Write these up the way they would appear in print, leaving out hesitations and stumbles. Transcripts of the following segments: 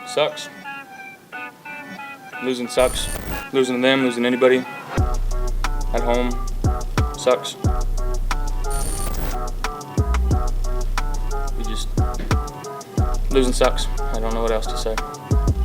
Sucks. Losing sucks. Losing to them, losing to anybody at home sucks. Losing sucks. I don't know what else to say.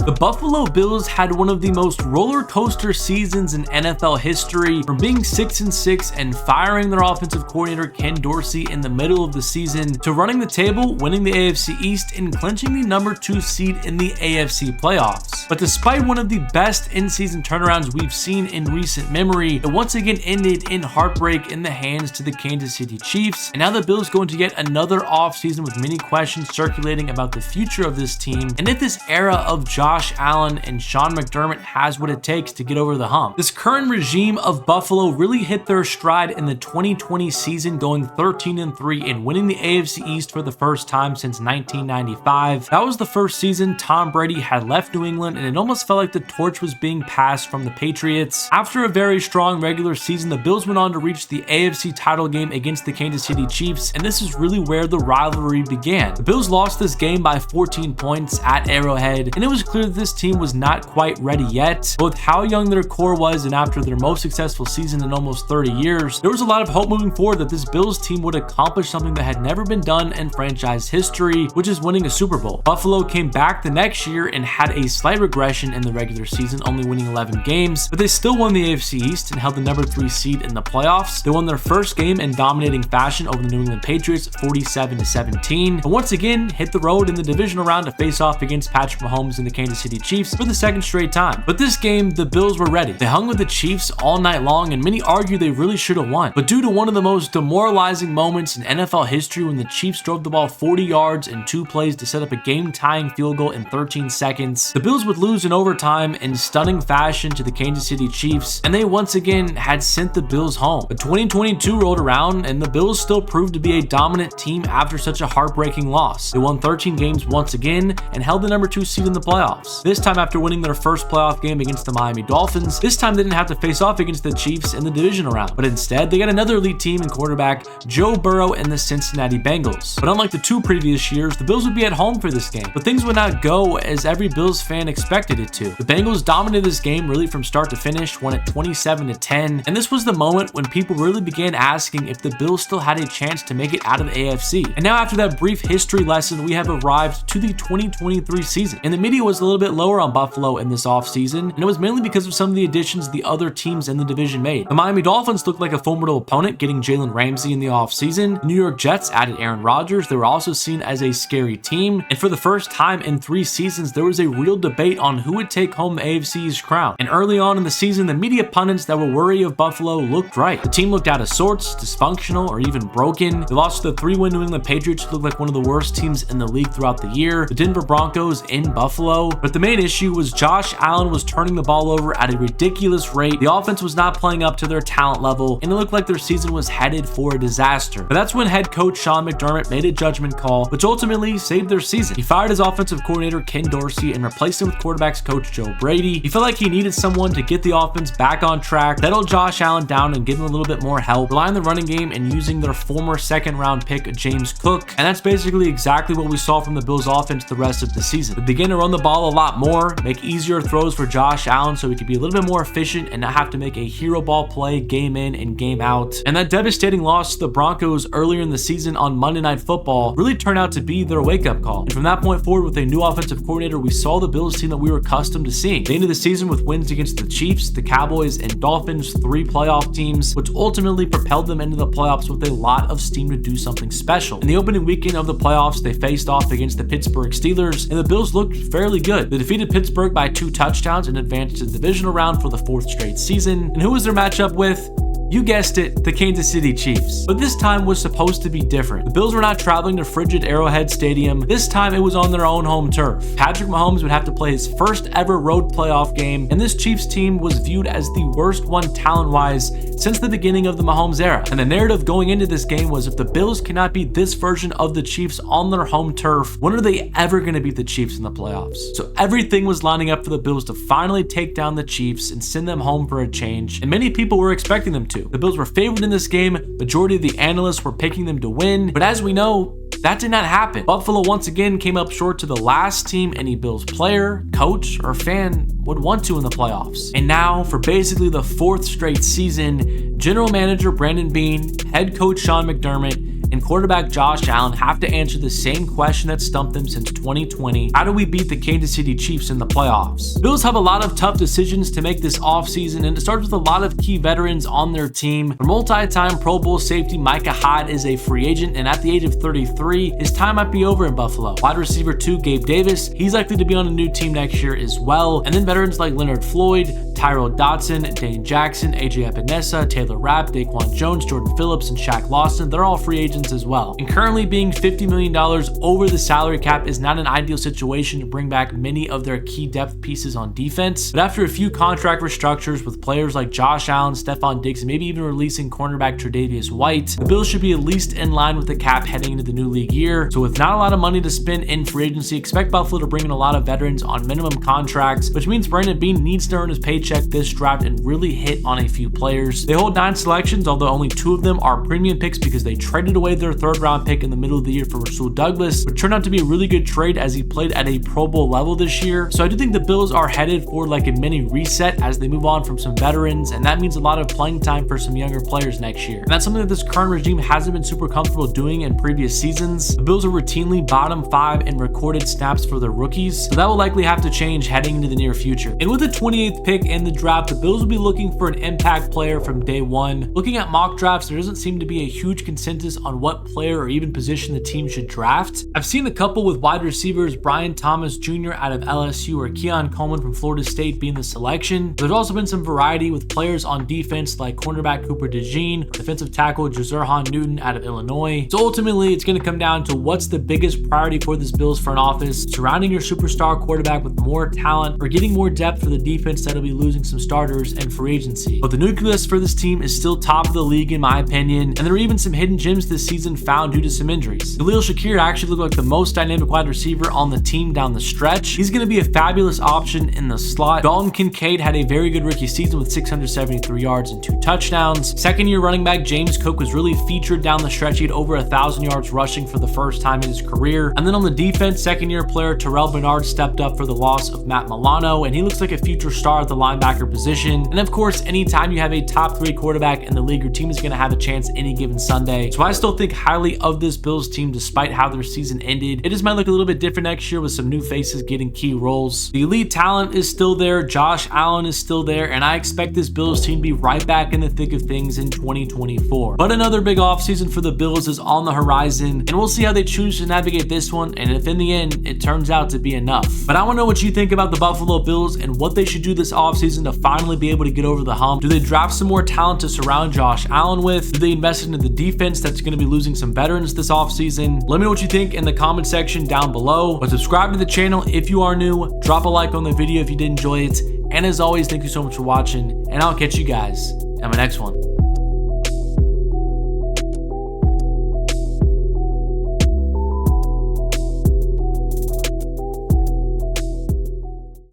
The Buffalo Bills had one of the most roller coaster seasons in NFL history, from being 6-6 and firing their offensive coordinator Ken Dorsey in the middle of the season, to running the table, winning the AFC East, and clinching the number 2 seed in the AFC playoffs. But despite one of the best in-season turnarounds we've seen in recent memory, it once again ended in heartbreak in the hands to the Kansas City Chiefs, and now the Bills go into yet another offseason with many questions circulating about the future of this team, and if this era of Josh Allen and Sean McDermott has what it takes to get over the hump. This current regime of Buffalo really hit their stride in the 2020 season, going 13-3 and winning the AFC East for the first time since 1995. That was the first season Tom Brady had left New England, and it almost felt like the torch was being passed from the Patriots. After a very strong regular season, the Bills went on to reach the AFC title game against the Kansas City Chiefs, and this is really where the rivalry began. The Bills lost this game by 14 points at Arrowhead, and it was clear that this team was not quite ready yet. But with how young their core was, and after their most successful season in almost 30 years, there was a lot of hope moving forward that this Bills team would accomplish something that had never been done in franchise history, which is winning a Super Bowl. Buffalo came back the next year and had a slight regression in the regular season, only winning 11 games, but they still won the AFC East and held the number 3 seed in the playoffs. They won their first game in dominating fashion over the New England Patriots, 47-17, and once again hit the road in the divisional round to face off against Patrick Mahomes and the Kansas City Chiefs for the second straight time. But this game, the Bills were ready. They hung with the Chiefs all night long, and many argue they really should have won. But due to one of the most demoralizing moments in NFL history, when the Chiefs drove the ball 40 yards in 2 plays to set up a game-tying field goal in 13 seconds, the Bills would lose in overtime in stunning fashion to the Kansas City Chiefs, and they once again had sent the Bills home. But 2022 rolled around, and the Bills still proved to be a dominant team after such a heartbreaking loss. They won 13 games once again and held the number 2 seed in the playoffs. This time after winning their first playoff game against the Miami Dolphins. This time they didn't have to face off against the Chiefs in the divisional round, but instead they got another elite team and quarterback Joe Burrow and the Cincinnati Bengals. But unlike the 2 previous years, the Bills would be at home for this game, but things would not go as every Bills fan expected it to. The Bengals dominated this game really from start to finish, won it 27-10, and this was the moment when people really began asking if the Bills still had a chance to make it out of the AFC. And now after that brief history lesson, we have arrived to the 2023 season, and the media was a little bit lower on Buffalo in this offseason, and it was mainly because of some of the additions the other teams in the division made. The Miami Dolphins looked like a formidable opponent, getting Jalen Ramsey in the offseason. The New York Jets added Aaron Rodgers. They were also seen as a scary team, and for the first time in 3 seasons, there was a real debate on who would take home the AFC's crown. And early on in the season, the media pundits that were worried of Buffalo looked right. The team looked out of sorts, dysfunctional, or even broken. They lost to the 3-win New England Patriots, who looked like one of the worst teams in the league throughout the year, the Denver Broncos in Buffalo. But the main issue was Josh Allen was turning the ball over at a ridiculous rate. The offense was not playing up to their talent level, and it looked like their season was headed for a disaster. But that's when head coach Sean McDermott made a judgment call, which ultimately saved their season. He fired his offensive coordinator Ken Dorsey and replaced him with quarterbacks coach Joe Brady. He felt like he needed someone to get the offense back on track, settle Josh Allen down and give him a little bit more help, rely on the running game and using their former second-round pick James Cook. And that's basically exactly what we saw from the Bills offense the rest of the season. They began to run the ball a lot more, make easier throws for Josh Allen so he could be a little bit more efficient and not have to make a hero ball play game in and game out. And that devastating loss to the Broncos earlier in the season on Monday Night Football really turned out to be their wake-up call. And from that point forward, with a new offensive coordinator, we saw the Bills team that we were accustomed to seeing. They ended the season with wins against the Chiefs, the Cowboys, and Dolphins, 3 playoff teams, which ultimately propelled them into the playoffs with a lot of steam to do something special. In the opening weekend of the playoffs, they faced off against the Pittsburgh Steelers, and the Bills looked fairly good. They defeated Pittsburgh by 2 touchdowns and advanced to the divisional round for the 4th straight season. And who was their matchup with? You guessed it, the Kansas City Chiefs. But this time was supposed to be different. The Bills were not traveling to frigid Arrowhead Stadium. This time it was on their own home turf. Patrick Mahomes would have to play his first ever road playoff game, and this Chiefs team was viewed as the worst one talent-wise since the beginning of the Mahomes era. And the narrative going into this game was, if the Bills cannot beat this version of the Chiefs on their home turf, when are they ever going to beat the Chiefs in the playoffs? So everything was lining up for the Bills to finally take down the Chiefs and send them home for a change, and many people were expecting them to. The Bills were favored in this game. Majority of the analysts were picking them to win, but as we know, That did not happen. Buffalo once again came up short to the last team any Bills player, coach, or fan would want to in the playoffs. And now, for basically the 4th straight season, general manager Brandon Beane, head coach Sean McDermott, and quarterback Josh Allen have to answer the same question that stumped them since 2020. How do we beat the Kansas City Chiefs in the playoffs? Bills have a lot of tough decisions to make this offseason, and it starts with a lot of key veterans on their team. For multi-time Pro Bowl safety Micah Hyde is a free agent, and at the age of 33, his time might be over in Buffalo. Wide receiver 2, Gabe Davis, he's likely to be on a new team next year as well. And then veterans like Leonard Floyd, Tyrell Dodson, Dane Jackson, AJ Epinesa, Taylor Rapp, Daquan Jones, Jordan Phillips, and Shaq Lawson, they're all free agents as well. And currently being $50 million over the salary cap is not an ideal situation to bring back many of their key depth pieces on defense. But after a few contract restructures with players like Josh Allen, Stephon Diggs, and maybe even releasing cornerback Tre'Davious White, the Bills should be at least in line with the cap heading into the new league year. So with not a lot of money to spend in free agency, expect Buffalo to bring in a lot of veterans on minimum contracts, which means Brandon Beane needs to earn his paycheck this draft and really hit on a few players. They hold 9 selections, although only 2 of them are premium picks because they traded away their 3rd round pick in the middle of the year for Rasul Douglas, which turned out to be a really good trade as he played at a Pro Bowl level this year. So I do think the Bills are headed for like a mini reset as they move on from some veterans, and that means a lot of playing time for some younger players next year. And that's something that this current regime hasn't been super comfortable doing in previous seasons. The Bills are routinely bottom 5 in recorded snaps for their rookies, so that will likely have to change heading into the near future. And with the 28th pick in the draft, the Bills will be looking for an impact player from day one. Looking at mock drafts, there doesn't seem to be a huge consensus on what player or even position the team should draft. I've seen a couple with wide receivers Brian Thomas Jr. out of LSU or Keon Coleman from Florida State being the selection. There's also been some variety with players on defense like cornerback Cooper DeJean, defensive tackle Jazurhan Newton out of Illinois. So ultimately, it's going to come down to what's the biggest priority for this Bills front office: surrounding your superstar quarterback with more talent or getting more depth for the defense that'll be losing some starters and free agency. But the nucleus for this team is still top of the league in my opinion, and there are even some hidden gems this season found due to some injuries. Khalil Shakir actually looked like the most dynamic wide receiver on the team down the stretch. He's going to be a fabulous option in the slot. Dalton Kincaid had a very good rookie season with 673 yards and 2 touchdowns. Second-year running back James Cook was really featured down the stretch. He had over 1,000 yards rushing for the first time in his career. And then on the defense, second-year player Terrell Bernard stepped up for the loss of Matt Milano, and he looks like a future star at the linebacker position. And of course, anytime you have a top 3 quarterback in the league, your team is going to have a chance any given Sunday. So I still think highly of this Bills team despite how their season ended. It just might look a little bit different next year with some new faces getting key roles. The elite talent is still there. Josh Allen is still there, and I expect this Bills team to be right back in the thick of things in 2024. But another big offseason for the Bills is on the horizon, and we'll see how they choose to navigate this one, and if in the end it turns out to be enough. But I want to know what you think about the Buffalo Bills and what they should do this offseason to finally be able to get over the hump. Do they draft some more talent to surround Josh Allen with? Do they invest into the defense that's going to be losing some veterans this offseason? Let me know what you think in the comment section down below. But subscribe to the channel if you are new. Drop a like on the video if you did enjoy it. And as always, thank you so much for watching, and I'll catch you guys in my next one.